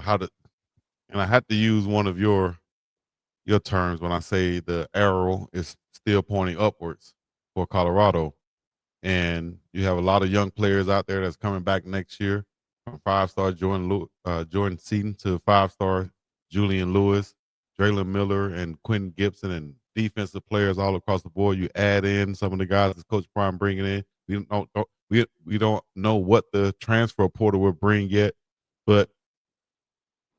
how to, and I had to use one of your terms when I say the arrow is still pointing upwards for Colorado. And you have a lot of young players out there that's coming back next year, from five-star Jordan Seaton to five-star Julian Lewis, Draylon Miller, and Quentin Gibson, and defensive players all across the board. You add in some of the guys that Coach Prime bringing in. We don't know what the transfer portal will bring yet, but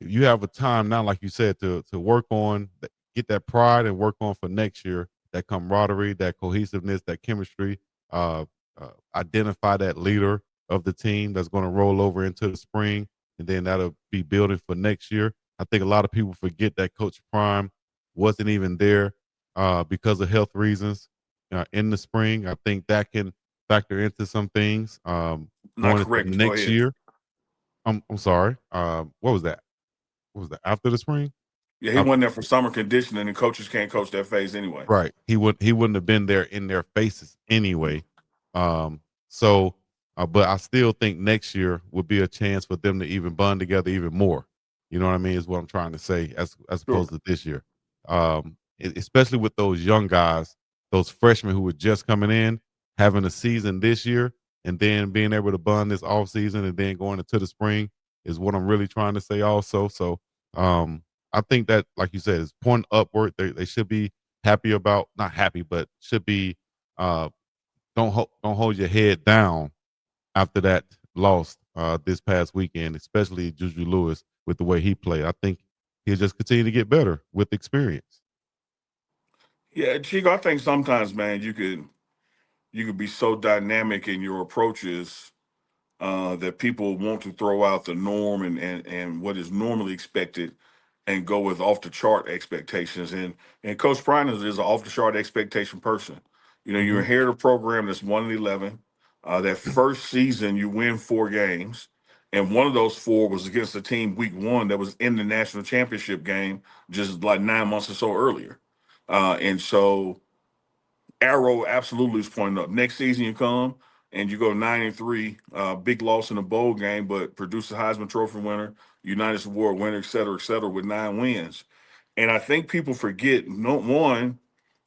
you have a time now, like you said, to work on, get that pride and work on for next year, that camaraderie, that cohesiveness, that chemistry. Uh, Identify that leader of the team that's going to roll over into the spring, and then that'll be building for next year. I think a lot of people forget that Coach Prime wasn't even there because of health reasons in the spring. I think that can factor into some things Not going into correct. Go next ahead. year. I'm sorry. What was that? What was that after the spring? Yeah, he went there for summer conditioning, and coaches can't coach that phase anyway. Right. He wouldn't have been there in their faces anyway. So but I still think next year would be a chance for them to even bond together even more. You know what I mean? Is what I'm trying to say as opposed Sure. to this year. Especially with those young guys, those freshmen who were just coming in, having a season this year and then being able to bond this off season and then going into the spring is what I'm really trying to say also. So I think that, like you said, is pointing upward. They should be happy about, not happy, but should be. Uh, don't hold your head down after that loss this past weekend, especially Juju Lewis with the way he played. I think he'll just continue to get better with experience. Yeah, Chico, I think sometimes, man, you could be so dynamic in your approaches that people want to throw out the norm and what is normally expected and go with off the chart expectations. And Coach Prine is an off the chart expectation person. You know, you Hmm. inherit a program that's 1-11. That first season, you win 4 games. And one of those four was against a team week one that was in the national championship game just like 9 months or so earlier. And so arrow absolutely is pointing up. Next season you come and you go 9-3, big loss in a bowl game, but produce a Heisman Trophy winner, Unitas Award winner, et cetera, with 9 wins. And I think people forget, no one,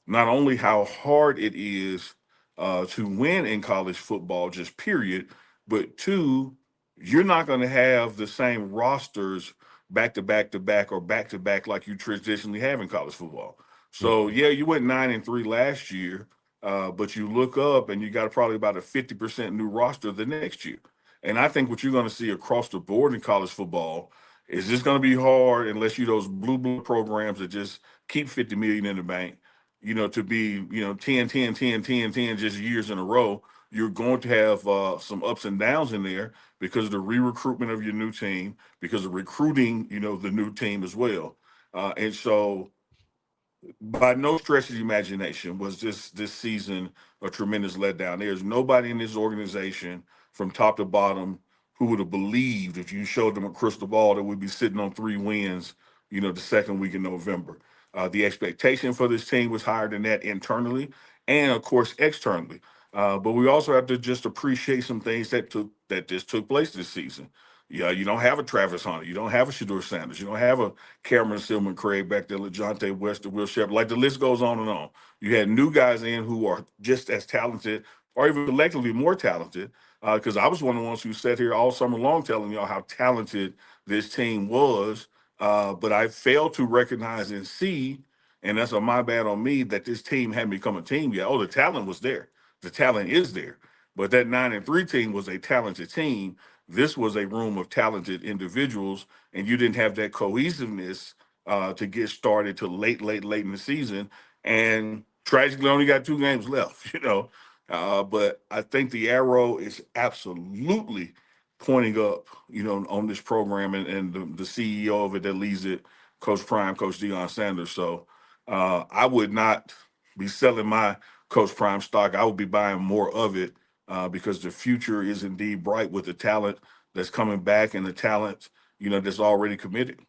not only how hard it is to win in college football, just period, but two, you're not going to have the same rosters back to back to back or back to back like you traditionally have in college football. So Hmm. yeah, you went 9-3 last year, but you look up and you got probably about a 50% new roster the next year. And I think what you're going to see across the board in college football is just going to be hard unless you those blue blood programs that just keep 50 million in the bank, to be, 10, 10, 10, 10, 10 just years in a row. You're going to have some ups and downs in there because of the re-recruitment of your new team, because of recruiting, the new team as well. And so by no stretch of the imagination was this season a tremendous letdown. There's nobody in this organization from top to bottom who would have believed if you showed them a crystal ball that we'd be sitting on 3 wins, the second week in November. The expectation for this team was higher than that internally and of course externally. But we also have to just appreciate some things that just took place this season. Yeah, you don't have a Travis Hunter, you don't have a Shador Sanders, you don't have a Cameron Stillman, Craig back there, LeJounte West, Will Shepard. Like the list goes on and on. You had new guys in who are just as talented, or even collectively more talented. Because I was one of the ones who sat here all summer long telling y'all how talented this team was. But I failed to recognize and see, and that's a my bad on me, that this team hadn't become a team yet. Oh, the talent was there. The talent is there. But that 9-3 team was a talented team. This was a room of talented individuals, and you didn't have that cohesiveness to get started till late in the season. And tragically, only got 2 games left, But I think the arrow is absolutely pointing up, on this program and the CEO of it that leads it, Coach Prime, Coach Deion Sanders. So I would not be selling my Coach Prime stock. I would be buying more of it because the future is indeed bright with the talent that's coming back and the talent, that's already committed.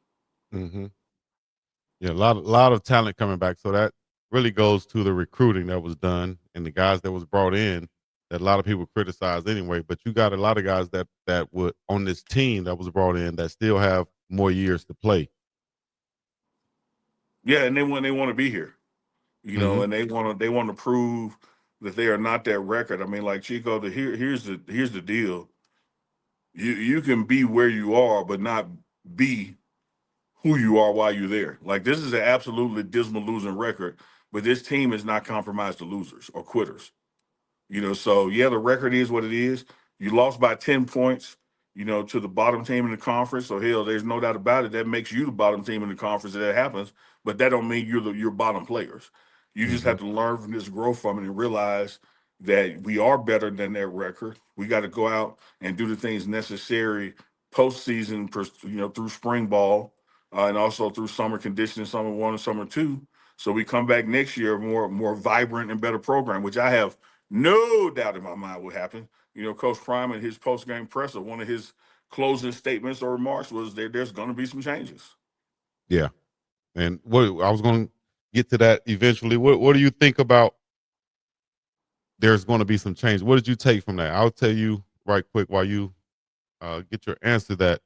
Hmm. Yeah, a lot of talent coming back. So that really goes to the recruiting that was done and the guys that was brought in that a lot of people criticize anyway. But you got a lot of guys that would on this team that was brought in that still have more years to play. Yeah, and they want to be here, Mm-hmm. and they want to prove that they are not that record. I mean, like Chico, here's the deal. You can be where you are, but not be who you are while you're there. Like this is an absolutely dismal losing record, but this team is not compromised to losers or quitters. So yeah, the record is what it is. You lost by 10 points, to the bottom team in the conference. So hell, there's no doubt about it. That makes you the bottom team in the conference if that happens. But that don't mean you're bottom players. You just Mm-hmm. have to learn from this, grow from it, and realize that we are better than that record. We got to go out and do the things necessary postseason, through spring ball, and also through summer conditioning, summer one and summer two. So we come back next year more vibrant and better program, which I have no doubt in my mind will happen. Coach Prime in his post game presser, one of his closing statements or remarks was there's going to be some changes. Yeah. And what I was going to get to that eventually. What do you think about there's going to be some change? What did you take from that? I'll tell you right quick while you get your answer to that.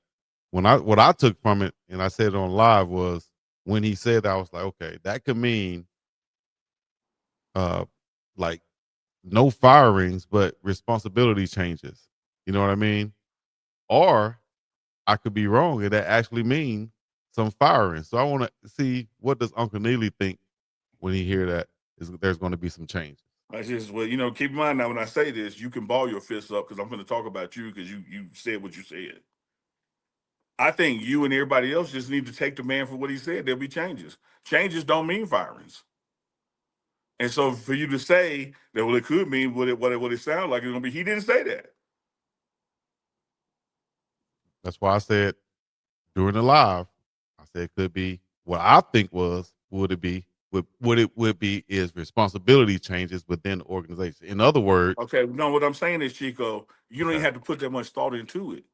What I took from it, and I said it on live, was when he said that, I was like, okay, that could mean uh like no firings, but responsibility changes. You know what I mean? Or I could be wrong, and that actually mean some firing. So I want to see, what does Uncle Neely think when he hear that there's going to be some changes. I just keep in mind now when I say this, you can ball your fists up because I'm going to talk about you because you said what you said. I think you and everybody else just need to take the man for what he said. There'll be changes. Changes don't mean firings. And so for you to say that, well, it could mean what it sounds like it's going to be, he didn't say that. That's why I said during the live, I said it could be what I think would it be what it would be is responsibility changes within the organization. In other words, Okay, no, what I'm saying is, Chico, you don't even okay, have to put that much thought into it.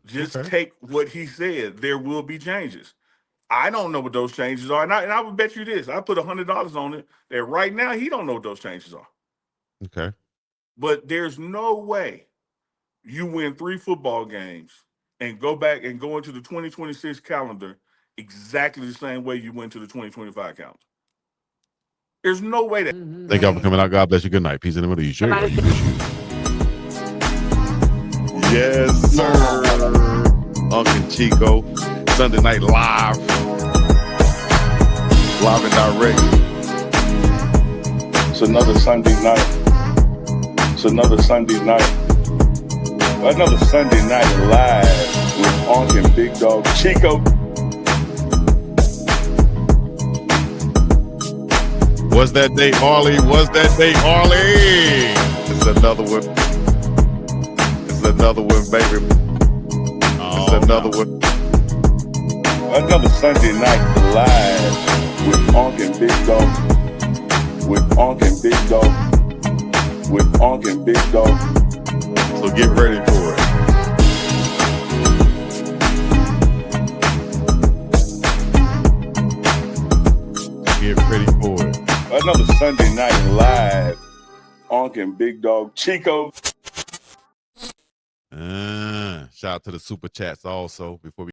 Just okay, take what he said. There will be changes. I don't know what those changes are, and I would bet you this. I put $100 on it that right now he don't know what those changes are. okay. But there's no way you win 3 football games and go back and go into the 2026 calendar exactly the same way you went to the 2025 calendar. There's no way that. Thank y'all for coming out. God bless you. Good night. Peace in the middle. You sure? Are you yes, sir. Unk Chico, Sunday Night Live, live and direct. It's another Sunday night. It's another Sunday night. Another Sunday night live with Unk and BiggDoggChico. Was that day, Harley? Was that day, Harley? It's another one. It's another one, baby. It's another one. Another Sunday night live with Unk and BiggDogg. With Unk and BiggDogg. With Unk and BiggDogg. So get ready for it. Get ready for it. Another Sunday night live. Unk and BiggDoggChico. Shout out to the super chats also before we